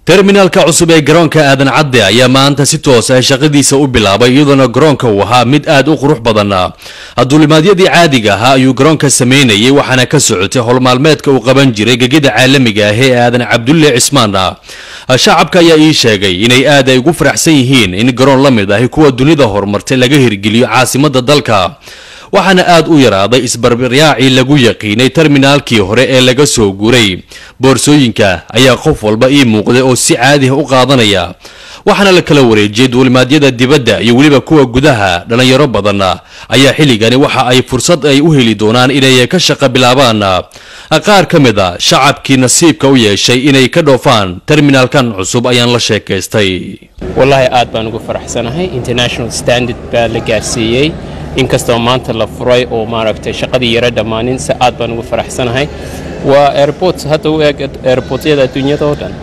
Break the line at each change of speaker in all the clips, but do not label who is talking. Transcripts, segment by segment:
terminalka cusub ee garoonka aadan cadde ayaa maanta si toos ah shaqadiisa u bilaabay iyadoo garoonka uu ahaa mid aad u qurux badan. Duulimaadyadii caadiga ahaa ayuu garoonka sameynayay waxaana ka socotay howl maalmeedka uu qaban jiray gegida caalamiga ah ee aadan Cabdulle Cismaan. Shacabka ayaa ii sheegay inay aad ay ugu faraxsan yihiin in garoon la mid ah kuwa dunida horumartay laga hirgeliyo caasimadda dalka. waxaana aad u yaraaday isbarbaryaacii lagu yaqiinay terminaalkii hore ee laga soo guuray. boorsooyinka ayaa qof walba ii muuqday oo si caadi ah u qaadanaya, waxaana la kala wareejiyay duulimaadyada dibadda iyo weliba kuwa gudaha. dhalinyaro badan ayaa xilligani waxa ay fursad ay u heli doonaan inay ka shaqo bilaabaan. qaar ka mid ah shacabkii nasiibka u yeeshay inay ka dhoofaan terminalkan cusub ayaan la sheekaystay.
wallahi aad baan ugu faraxsanahay. international standard baa la gaarsiiyay inkastoo maanta la furay oo maaragtay shaqadii yara dhamaanin si aad baan ugu faraxsanahay. waa airport hadda u eeg airportyada adduunyada oo dhan.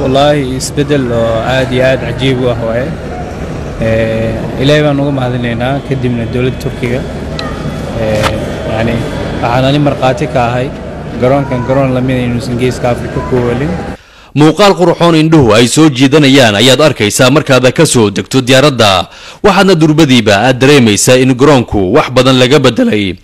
والله isbedel oo aad iyo aad cajiib u ah way ilaahay baan ugu mahadinaynaa kadibna dawladda Turkiga yani waxaan marqaati ka ahay garoon la mid ah inuu Geeska Afrika ku weelin.
muuqaal qurxoon indhuhu ay soo jiidanayaan ayaad arkaysaa markaad ka soo degto diyaaradda, waxaadna durbadiiba aad dareemaysaa in garoonku wax badan laga bedelay.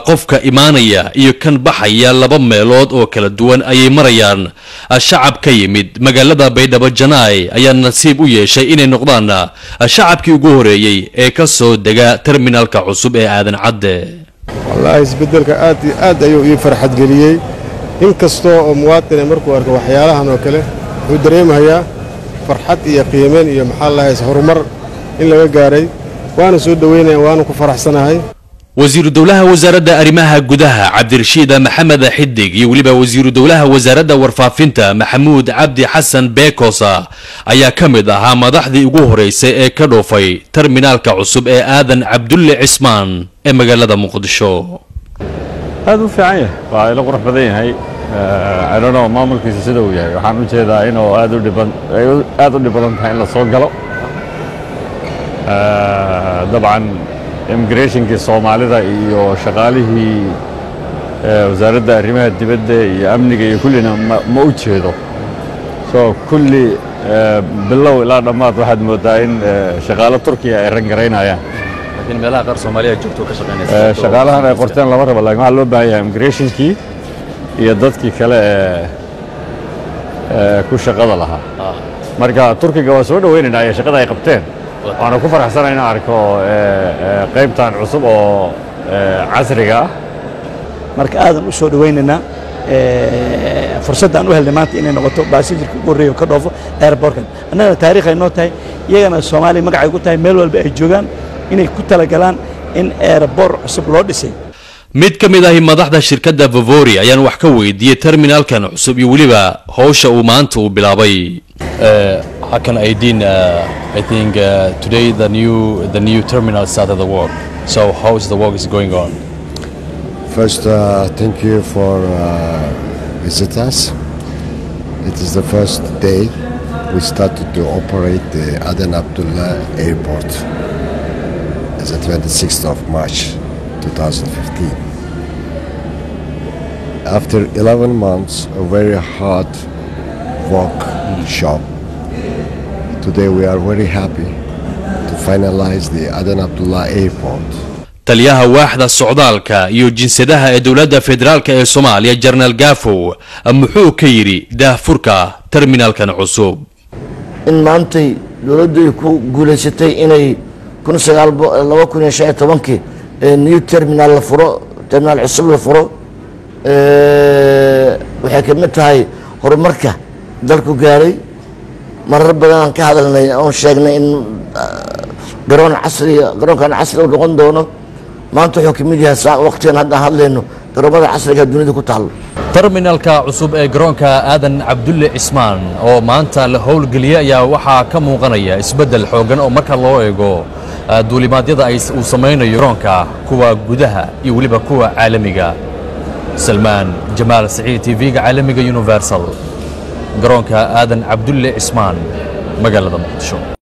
qofka imaanaya iyo kan baxaya laba meelood oo kala duwan ayay marayaan. shacab ka yimid magaalada Baydhabo Janaay ayaa nasiib u yeeshay inay noqdaan shacabkii ugu horeeyay ee ka soo dega terminalka cusub ee aadan cadde.
wallahi isbedelka aad ayuu farxad geliyay. inkastoo muwaadin markuu arko waxyaalahan oo kale uu dareemayaa farxad iyo qiimeyn iyo maxaa la haysaa horumar in laga gaaray. waana soo dhaweynaa waana ku faraxsanahay.
wasiiru dawlaha wasaaradda arrimaha gudaha Cabdirashiid Maxamed Xidig iyo waliba wasiiru dawlaha wasaaradda warfaafinta Maxamuud Cabdi Xasan Beekosa ayaa ka mid ahaa madaxdii ugu horeysay ee ka dhoofay terminalka cusub ee aadan Cabdulle Cismaan ee magaalada Muqdisho.
aad u fiican yahay, waa ila qurux badan yahay. I don't know maamulkiisa sida uu yahay. waxaan u jeedaa inuu aad u dhiban tahay in la soo galo. dabcan immigrationkii Soomaalida iyo shaqaalihii wasaaradda arrimaha dibadda iyo amniga iyo kullina ma u jeedo. so kulli bilow ilaa dhammaad waxaad moodaa in shaqaalo Turkiya ay rangaraynayaan.
laakiin meelaha qaar Soomaaliya joogto ka shaqeynaysa
shaqaalahan ay qorteen laba raba, laakiin waxa loo baahan yahay immigrationkii iyo dadkii kale ku shaqada lahaa. marka Turkiga waa soo dhaweynaynaa shaqada ay qabteen. waxaan ku faraxsanahay inaan arko qaybtan cusub oo casriga ah.
marka aadan u soo dhaweynaynaa fursaddan u helnay maanta inay noqoto baasijirka ugu horeeyo ka dhoofo airportkan. annaga taariikh ay noo tahay, iyagana Soomaaliya magacay ku tahay meel walba ay joogaan inay ku talagalaan in airport cusub loo dhisay.
mid ka mid ah madaxda shirkadda Vavori ayaan wax ka weydiiyay terminalkan cusub iyo waliba hawsha uu maanta u bilaabay.
How can I think today the new terminal started the work. So how is the work is going on?
First, thank you for visit us. It is the first day we started to operate the Aden Abdullah Airport. It's the 26th of March 2015. After 11 months of very hard work shop, today we are very happy to finalize the Aden Abdullah Airport.
taliyaha waaxda socdaalka iyo jinsadaha ee dawladda federaalka ee Soomaaliya General Gafow muxuu ka yiri daahfurka terminalkan cusub.
in maantay dawladdu ku guuleysatay inay 2015 new terminal la furo, terminal cusub la furo. waxay ka mid tahay horumarka dalku gaaray. marar badan aan ka hadalnay oo sheegnay in garoonkan casri u noqon doono. maanta wuxuu ka mid yahay waqtigan hadda hadlayno garoomada casriga dunida ku taalo.
terminalka cusub ee garoonka aadan Cabdulle Cismaan oo maanta la howlgeliyay ayaa waxaa ka muuqanaya isbedel xoogan oo marka loo eego duulimaadyada uu sameynayo garoonka, kuwa gudaha iyo waliba kuwa caalamiga. Salmaan Jamaal Saciid TV-ga caalamiga Universal, garoonka aadan Cabdulle Cismaan magaalada Muqdisho.